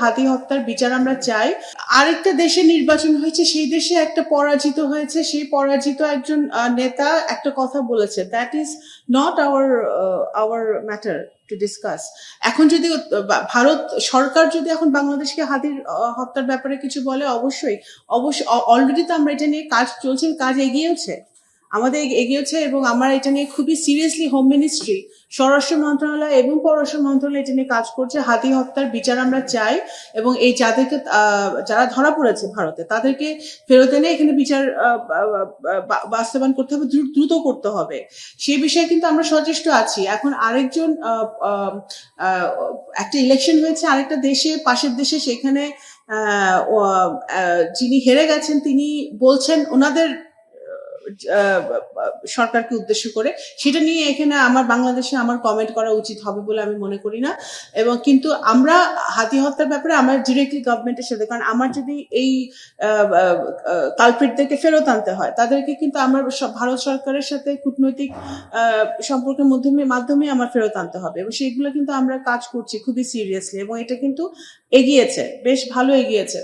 হাদি হত্যার বিচার আমরা চাই। আরেকটা দেশে নির্বাচন হয়েছে, সেই দেশে একটা পরাজিত হয়েছে, সেই পরাজিত একজন নেতা একটা কথা বলেছে, that is not our matter to discuss. এখন যদি ভারত সরকার যদি এখন বাংলাদেশকে হাদির হত্যার ব্যাপারে কিছু বলে, অবশ্যই অলরেডি তো আমরা এটা নিয়ে কাজ চলছে, কাজ এগিয়েছে, আমাদের এগিয়েছে, এবং আমরা এটা নিয়ে খুবই সিরিয়াসলি হোম মিনিস্ট্রি, স্বরাষ্ট্র মন্ত্রণালয় এবং পররাষ্ট্র মন্ত্রণালয় এটা নিয়ে কাজ করছে। হাদি হত্যার বিচার আমরা চাই, এবং এই যাদেরকে যারা ধরা পড়েছে ভারতে তাদেরকে ফেরত এনে এখানে বিচার বাস্তবায়ন করতে হবে, দ্রুত করতে হবে। সেই বিষয়ে কিন্তু আমরা সচেষ্ট আছি। এখন আরেকজন একটা ইলেকশন হয়েছে আরেকটা দেশে, পাশের দেশে, সেখানে যিনি হেরে গেছেন তিনি বলছেন ওনাদের সরকারকে উদ্দেশ্য করে, সেটা নিয়ে এখানে আমার বাংলাদেশে আমার কমেন্ট করা উচিত হবে বলে আমি মনে করি না। এবং কিন্তু আমরা হাদি হত্যার ব্যাপারে আমরা ডিরেক্টলি গভর্নমেন্টের সাথে, কারণ আমার যদি এই কালপ্রিটদেরকে ফেরত আনতে হয়, তাদেরকে কিন্তু আমার ভারত সরকারের সাথে কূটনৈতিক সম্পর্কের মাধ্যমে আমার ফেরত আনতে হবে, এবং সেগুলো কিন্তু আমরা কাজ করছি খুবই সিরিয়াসলি, এবং এটা কিন্তু এগিয়েছে, বেশ ভালো এগিয়েছে।